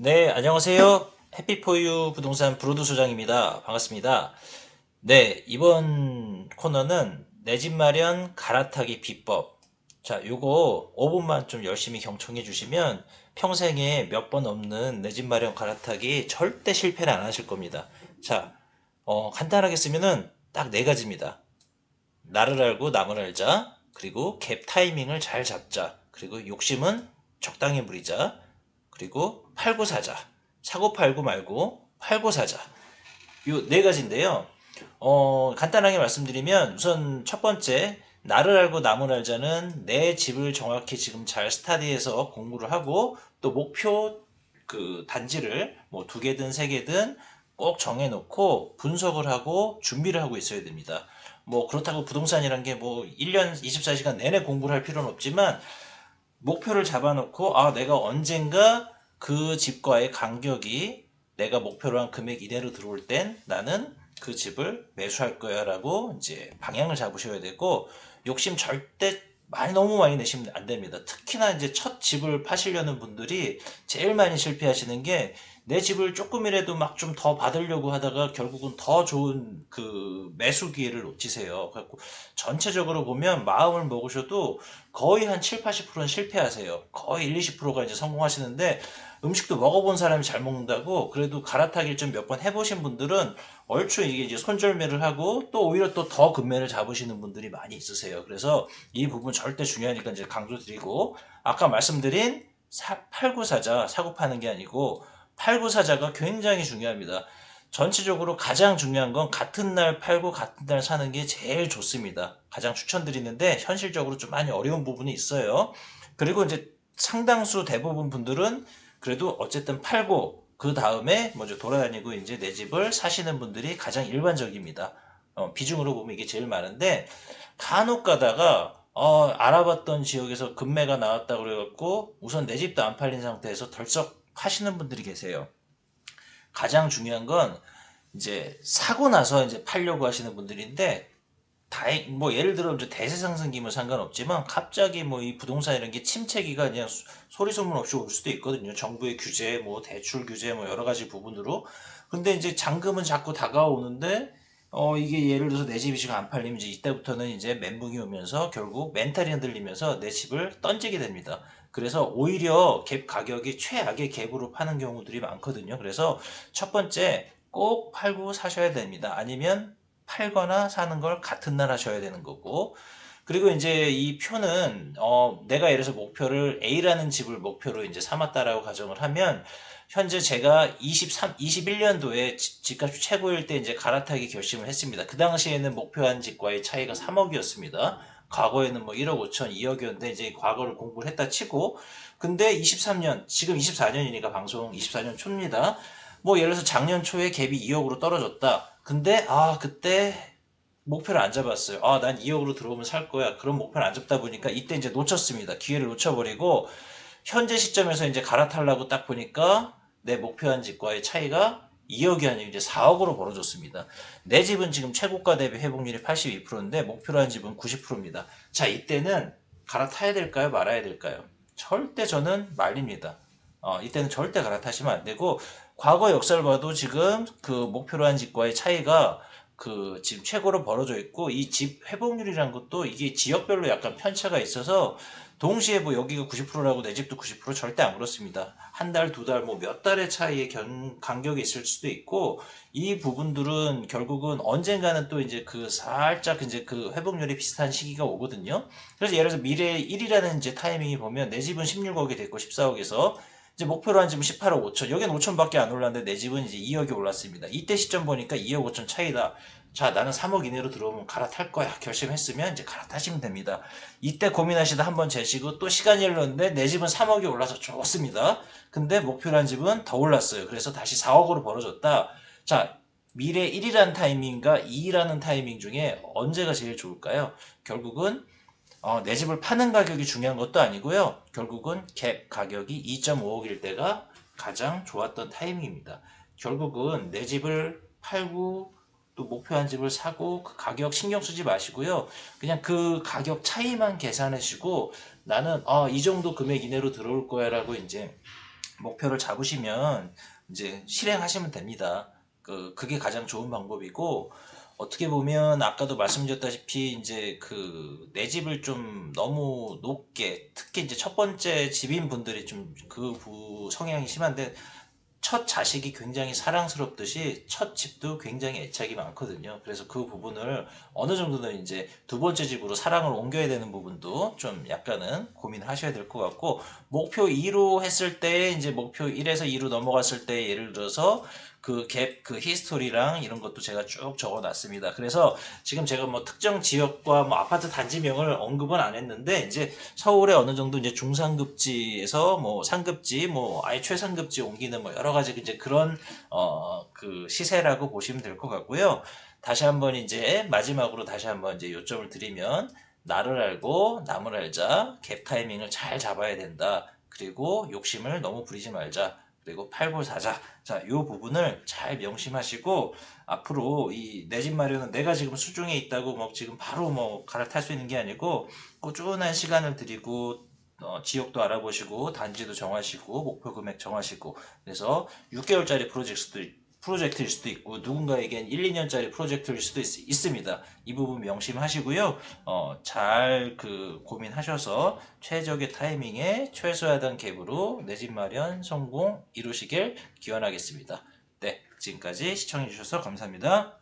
네, 안녕하세요. 해피포유 부동산 브로드 소장입니다. 반갑습니다. 네, 이번 코너는 내 집 마련 갈아타기 비법. 자, 요거 5분만 좀 열심히 경청해 주시면 평생에 몇 번 없는 내 집 마련 갈아타기 절대 실패를 안 하실 겁니다. 자, 간단하게 쓰면은 딱 네 가지입니다. 나를 알고 남을 알자. 그리고 갭 타이밍을 잘 잡자. 그리고 욕심은 적당히 부리자. 그리고 팔고 사자. 사고 팔고 말고 팔고 사자. 요 네 가지인데요. 간단하게 말씀드리면 우선 첫 번째, 나를 알고 남을 알자는 내 집을 정확히 지금 잘 스타디해서 공부를 하고 또 목표 그 단지를 뭐 두 개든 세 개든 꼭 정해놓고 분석을 하고 준비를 하고 있어야 됩니다. 뭐 그렇다고 부동산이란 게 뭐 1년 24시간 내내 공부를 할 필요는 없지만 목표를 잡아놓고 내가 언젠가 그 집과의 간격이 내가 목표로 한 금액 이내로 들어올 땐 나는 그 집을 매수할 거야 라고 이제 방향을 잡으셔야 되고, 욕심 절대 너무 많이 내시면 안 됩니다. 특히나 이제 첫 집을 파시려는 분들이 제일 많이 실패하시는 게, 내 집을 조금이라도 막 좀 더 받으려고 하다가 결국은 더 좋은 그 매수 기회를 놓치세요. 그래갖고 전체적으로 보면 마음을 먹으셔도 거의 한 7, 80%는 실패하세요. 거의 1, 20%가 이제 성공하시는데, 음식도 먹어본 사람이 잘 먹는다고 그래도 갈아타기를 좀 몇 번 해보신 분들은 얼추 이게 이제 손절매를 하고 또 오히려 또 더 급매를 잡으시는 분들이 많이 있으세요. 그래서 이 부분 절대 중요하니까 이제 강조드리고, 아까 말씀드린 팔고 사자, 사고 파는 게 아니고 팔고 사자가 굉장히 중요합니다. 전체적으로 가장 중요한 건 같은 날 팔고 같은 날 사는 게 제일 좋습니다. 가장 추천드리는데 현실적으로 좀 많이 어려운 부분이 있어요. 그리고 이제 상당수 대부분 분들은 그래도 어쨌든 팔고 그 다음에 먼저 돌아다니고 이제 내 집을 사시는 분들이 가장 일반적입니다. 비중으로 보면 이게 제일 많은데, 간혹 가다가 알아봤던 지역에서 급매가 나왔다 그래갖고 우선 내 집도 안 팔린 상태에서 덜썩 하시는 분들이 계세요. 가장 중요한 건 이제 사고 나서 이제 팔려고 하시는 분들인데, 뭐 예를 들어 이제 대세 상승기면 상관없지만 갑자기 뭐 이 부동산 이런 게 침체기가 그냥 소리 소문 없이 올 수도 있거든요. 정부의 규제, 뭐 대출 규제, 뭐 여러 가지 부분으로. 근데 이제 잔금은 자꾸 다가오는데, 이게 예를 들어서 내 집이 지금 안 팔리면 이제 이때부터는 이제 멘붕이 오면서 결국 멘탈이 흔들리면서 내 집을 던지게 됩니다. 그래서 오히려 갭 가격이 최악의 갭으로 파는 경우들이 많거든요. 그래서 첫 번째, 꼭 팔고 사셔야 됩니다. 아니면 팔거나 사는 걸 같은 날 하셔야 되는 거고, 그리고 이제 이 표는 내가 예를 들어서 목표를 A라는 집을 목표로 이제 삼았다라고 가정을 하면, 현재 제가 21년도에 집값이 최고일 때 이제 갈아타기 결심을 했습니다. 그 당시에는 목표한 집과의 차이가 3억이었습니다. 과거에는 뭐 1억 5천, 2억이었는데 이제 과거를 공부를 했다 치고, 근데 23년, 지금 24년이니까 방송 24년 초입니다. 뭐 예를 들어서 작년 초에 갭이 2억으로 떨어졌다. 근데 그때 목표를 안 잡았어요. 난 2억으로 들어오면 살 거야. 그런 목표를 안 잡다 보니까 이때 이제 놓쳤습니다. 기회를 놓쳐버리고 현재 시점에서 이제 갈아타려고 딱 보니까 내 목표한 집과의 차이가 2억이 아니고 이제 4억으로 벌어졌습니다. 내 집은 지금 최고가 대비 회복률이 82%인데 목표로 한 집은 90%입니다. 자, 이때는 갈아타야 될까요? 말아야 될까요? 절대 저는 말립니다. 이때는 절대 갈아타시면 안 되고, 과거 역사를 봐도 지금 그 목표로 한 집과의 차이가 그 지금 최고로 벌어져 있고, 이 집 회복률이란 것도 이게 지역별로 약간 편차가 있어서 동시에 뭐 여기가 90%라고 내 집도 90% 절대 안 그렇습니다. 한 달, 두 달, 뭐 몇 달의 차이의 간격이 있을 수도 있고, 이 부분들은 결국은 언젠가는 또 이제 그 살짝 이제 그 회복률이 비슷한 시기가 오거든요. 그래서 예를 들어서 미래 1이라는 이제 타이밍이 보면 내 집은 16억이 됐고 14억에서 이제 목표로 한 집은 18억 5천. 여긴 5천밖에 안 올랐는데 내 집은 이제 2억이 올랐습니다. 이때 시점 보니까 2억 5천 차이다. 자, 나는 3억 이내로 들어오면 갈아탈 거야. 결심했으면 이제 갈아타시면 됩니다. 이때 고민하시다 한번 재시고 또 시간이 흘렀는데 내 집은 3억이 올라서 좋습니다. 근데 목표란 집은 더 올랐어요. 그래서 다시 4억으로 벌어졌다. 자, 미래 1이라는 타이밍과 2라는 타이밍 중에 언제가 제일 좋을까요? 결국은 내 집을 파는 가격이 중요한 것도 아니고요. 결국은 갭 가격이 2.5억일 때가 가장 좋았던 타이밍입니다. 결국은 내 집을 팔고 또 목표한 집을 사고 그 가격 신경 쓰지 마시고요. 그냥 그 가격 차이만 계산하시고 나는 이 정도 금액 이내로 들어올 거야라고 이제 목표를 잡으시면 이제 실행하시면 됩니다. 그게 가장 좋은 방법이고, 어떻게 보면 아까도 말씀드렸다시피 이제 내 집을 좀 너무 높게, 특히 이제 첫 번째 집인 분들이 좀 성향이 심한데, 첫 자식이 굉장히 사랑스럽듯이 첫 집도 굉장히 애착이 많거든요. 그래서 그 부분을 어느 정도는 이제 두 번째 집으로 사랑을 옮겨야 되는 부분도 좀 약간은 고민하셔야 될 것 같고, 목표 2로 했을 때 이제 목표 1에서 2로 넘어갔을 때 예를 들어서 그 히스토리랑 이런 것도 제가 쭉 적어 놨습니다. 그래서 지금 제가 뭐 특정 지역과 뭐 아파트 단지명을 언급은 안 했는데, 이제 서울에 어느 정도 이제 중상급지에서 뭐 상급지, 뭐 아예 최상급지 옮기는 뭐 여러 가지 이제 그런 시세라고 보시면 될 것 같고요. 다시 한번 이제 마지막으로 다시 한번 이제 요점을 드리면, 나를 알고 남을 알자, 갭 타이밍을 잘 잡아야 된다. 그리고 욕심을 너무 부리지 말자. 그리고 팔고 사자. 자, 요 부분을 잘 명심하시고, 앞으로 이 내 집 마련은 내가 지금 수중에 있다고 뭐 지금 바로 뭐 갈아탈 수 있는 게 아니고, 꾸준한 시간을 들이고 지역도 알아보시고 단지도 정하시고 목표 금액 정하시고, 그래서 6개월짜리 프로젝트일 수도 있고 누군가에겐 1, 2년짜리 프로젝트일 수도 있습니다. 이 부분 명심하시고요. 잘 고민하셔서 최적의 타이밍에 최소화된 갭으로 내 집 마련 성공 이루시길 기원하겠습니다. 네, 지금까지 시청해주셔서 감사합니다.